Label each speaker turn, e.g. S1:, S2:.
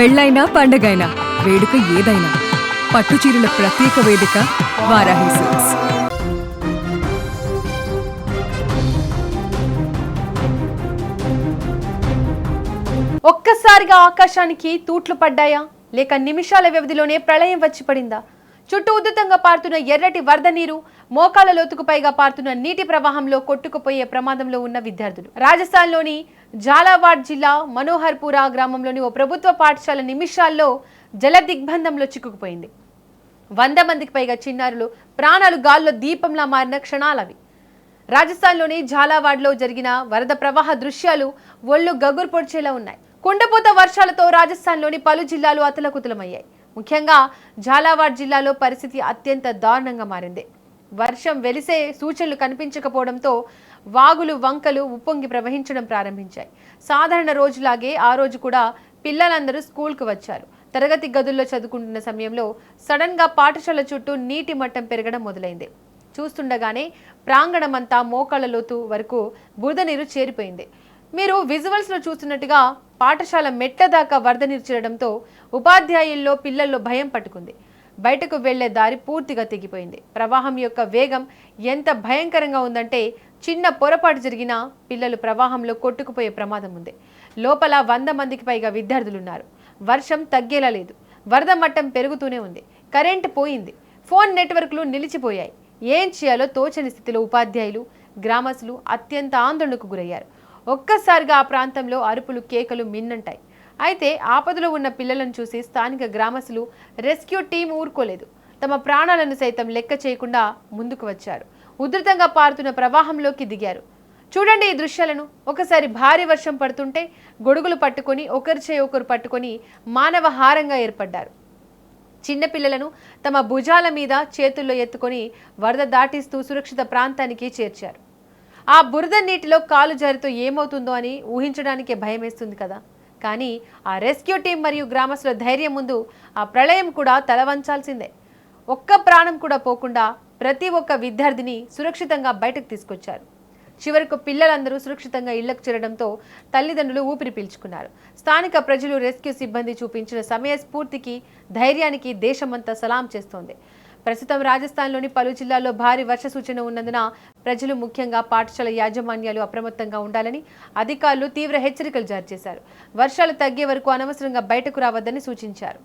S1: పెళ్ళైనా పండగైనా వేడుక ఏదైనా పట్టుచీరల ప్రత్యేక వేదిక వారాహి సిల్క్స్.
S2: ఒక్కసారిగా ఆకాశానికి తూట్లు పడ్డాయా లేక నిమిషాల వ్యవధిలోనే ప్రళయం వచ్చి పడిందా? చుట్టూ ఉధృతంగా పారుతున్న ఎర్రటి వరద నీరు, మోకాల లోతుకు పైగా పారుతున్న నీటి ప్రవాహంలో కొట్టుకుపోయే ప్రమాదంలో ఉన్న విద్యార్థులు. రాజస్థాన్లోని జాలావాడ్ జిల్లా మనోహర్పురా గ్రామంలోని ఓ ప్రభుత్వ పాఠశాల నిమిషాల్లో జల దిగ్బంధంలో చిక్కుకుపోయింది. 100 మందికి పైగా చిన్నారులు ప్రాణాలు గాల్లో దీపంలా మారిన క్షణాలవి. రాజస్థాన్లోని జాలావాడ్లో జరిగిన వరద ప్రవాహ దృశ్యాలు ఒళ్ళు గగురు పొడిచేలా ఉన్నాయి. కుండపోత వర్షాలతో రాజస్థాన్లోని పలు జిల్లాలు అతలకుతలమయ్యాయి. ముఖ్యంగా జాలావాడ్ జిల్లాలో పరిస్థితి అత్యంత దారుణంగా మారింది. వర్షం వెలిసే సూచనలు కనిపించకపోవడంతో వాగులు, వంకలు ఉప్పొంగి ప్రవహించడం ప్రారంభించాయి. సాధారణ రోజులాగే ఆ రోజు కూడా పిల్లలందరూ స్కూల్కు వచ్చారు. తరగతి గదుల్లో చదువుకుంటున్న సమయంలో సడన్ గా పాఠశాల చుట్టూ నీటి మట్టం పెరగడం మొదలైంది. చూస్తుండగానే ప్రాంగణమంతా మోకాళ్ల లోతు వరకు బురద నీరు చేరిపోయింది. మీరు విజువల్స్ లో చూస్తున్నట్టుగా పాఠశాల మెట్ల దాకా వరద నీరు చేరడంతో ఉపాధ్యాయుల్లో, పిల్లల్లో భయం పట్టుకుంది. బయటకు వెళ్లే దారి పూర్తిగా తెగిపోయింది. ప్రవాహం యొక్క వేగం ఎంత భయంకరంగా ఉందంటే చిన్న పొరపాటు జరిగినా పిల్లలు ప్రవాహంలో కొట్టుకుపోయే ప్రమాదం ఉంది. లోపల 100 మందికి పైగా విద్యార్థులున్నారు. వర్షం తగ్గేలా లేదు. వరద మట్టం పెరుగుతూనే ఉంది. కరెంటు పోయింది. ఫోన్ నెట్వర్క్లు నిలిచిపోయాయి. ఏం చేయాలో తోచని స్థితిలో ఉపాధ్యాయులు, గ్రామస్తులు అత్యంత ఆందోళనకు గురయ్యారు. ఒక్కసారిగా ఆ ప్రాంతంలో అరుపులు, కేకలు మిన్నంటాయి. అయితే ఆపదలో ఉన్న పిల్లలను చూసి స్థానిక గ్రామస్తులు, రెస్క్యూ టీం ఊరుకోలేదు. తమ ప్రాణాలను సైతం లెక్క చేయకుండా ముందుకు వచ్చారు. ఉధృతంగా పారుతున్న ప్రవాహంలోకి దిగారు. చూడండి ఈ దృశ్యాలను. ఒకసారి భారీ వర్షం పడుతుంటే గొడుగులు పట్టుకొని ఒకరి చేయి ఒకరు పట్టుకొని మానవ హారంగా ఏర్పడ్డారు. చిన్నపిల్లలను తమ భుజాల మీద, చేతుల్లో ఎత్తుకొని వరద దాటిస్తూ సురక్షిత ప్రాంతానికి చేర్చారు. ఆ బురద నీటిలో కాలు జారితో ఏమవుతుందో అని ఊహించడానికే భయమేస్తుంది కదా. కానీ ఆ రెస్క్యూ టీం మరియు గ్రామస్తుల ధైర్యం ముందు ఆ ప్రళయం కూడా తలవంచాల్సిందే. ఒక్క ప్రాణం కూడా పోకుండా ప్రతి ఒక్క విద్యార్థిని సురక్షితంగా బయటకు తీసుకొచ్చారు. చివరకు పిల్లలందరూ సురక్షితంగా ఇళ్లకు చేరడంతో తల్లిదండ్రులు ఊపిరి పీల్చుకున్నారు. స్థానిక ప్రజలు, రెస్క్యూ సిబ్బంది చూపించిన సమయస్ఫూర్తికి, ధైర్యానికి దేశమంతా సలాం చేస్తోంది. ప్రస్తుతం రాజస్థాన్లోని పలు జిల్లాల్లో భారీ వర్ష సూచన ఉన్నందున ప్రజలు, ముఖ్యంగా పాఠశాల యాజమాన్యాలు అప్రమత్తంగా ఉండాలని అధికారులు తీవ్ర హెచ్చరికలు జారీ చేశారు. వర్షాలు తగ్గే వరకు అనవసరంగా బయటకు రావద్దని సూచించారు.